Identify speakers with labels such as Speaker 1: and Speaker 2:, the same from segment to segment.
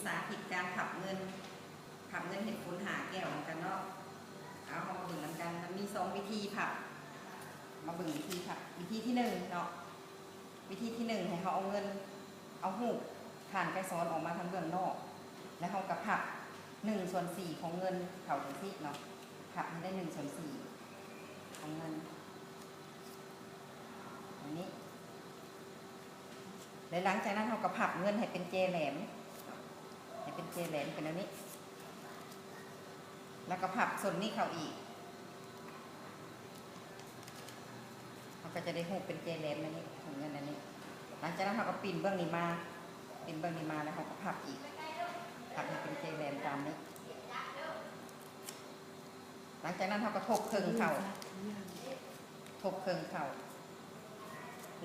Speaker 1: สาธิตการขับเงินเห็ดคนหาแก้วเหมือนกันเนาะเอามาบึงเหมือนกันมันมี2วิธีผับมาบึงวิธีผับวิธีที่1เนาะวิธีที่1ให้เขาเอาเงินเอาหูกผ่านไกซ้อนออกมาทางเบื้องนอกแล้วเขากับผับ1/4ของเงินเขาถึงที่เนาะผับให้ได้1/4ของเงินอันนี้แล้วหลังจากนั้นเขากับผับเงินให้เป็นเจแหลมเป็นอันนี้แล้วก็ผับส่วนนี้เขาอีกเขาก็จะได้หูเป็นเจแหลมอันนี้ของเงินอันนี้หลังจากนั้นเขาก็ปีนเบื้องนี้มาแล้วเขาก็ผับอีกผับให้เป็นเจแหลมตามนี้หลังจากนั้นเขาก็ทบเครื่องเขา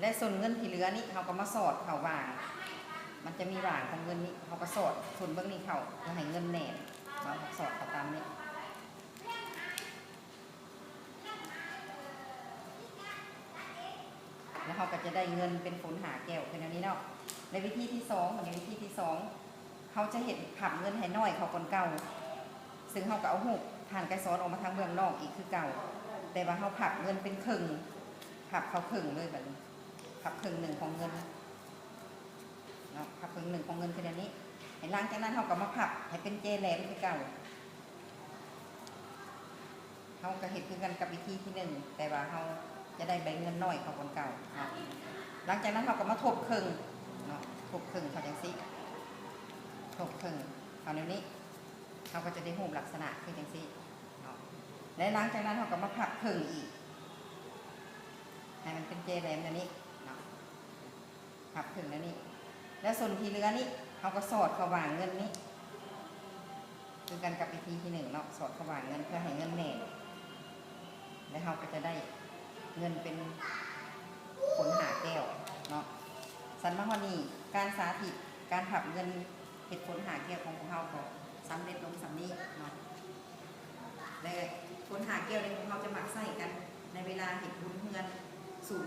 Speaker 1: และส่วนเงินที่เหลือนี่เขาก็มาสอดเขาวางมันจะมีหว่างของเงินนี้เขาก็สอดส่วนเบื้องนี้เขาจะให้เงินแหนเราสอดเขาตามนี้แล้วเขาก็จะได้เงินเป็นฝนหาแก้วเป็นอันนี้เนาะในวิธีที่2เขาจะเห็นผับเงินให้น้อยเขาคนเก่าซึ่งเขาก็เอาหูผ่านไกซ้อนออกมาทางเบื้องนอกอีกคือเก่าแต่ว่าเขาผับเงินเป็นครึ่งผับเขาครึ่งเลยแบบนี้ผับครึ่งหนึ่งของเงินเนาะผับครึ่งหนึ่งของเงินคืออันนี้หลังจากนั้นเขาก็มาผับให้เป็นเจแหลมคือเก่าเขาก็เห็นคือกันกับวิธีที่1แต่ว่าเขาจะได้ใบเงินน้อยเขาคนเก่าหลังจากนั้นเขาก็มาทบครึ่งเนาะทบครึ่งเขาจังสิทบครึ่งเขาในนี้เขาก็จะได้หูลักษณะคือจังสิเนาะและหลังจากนั้นเขาก็มาผับครึ่งอีกให้มันเป็นเจแหลมอันนี้เนาะผับครึ่งแล้วนี่แล้วส่วนที่เหลือนี่เขาก็สอดเขาวางเงินนี้คือกันกับวิธีที่1เนาะสอดเขาวางเงินเพื่อให้เงินแน่แล้วเขาก็จะได้เงินเป็นผลหาแก้วเนาะสันมาฮอนี่การสาธิตการผับเงินเห็ดผลหาแก้วของพวกเราก็สำเร็จลงสำนี้เนาะและผลหาแก้วในพวกเราจะมักใส่กันในเวลาเห็ดบุญเฮือนสูง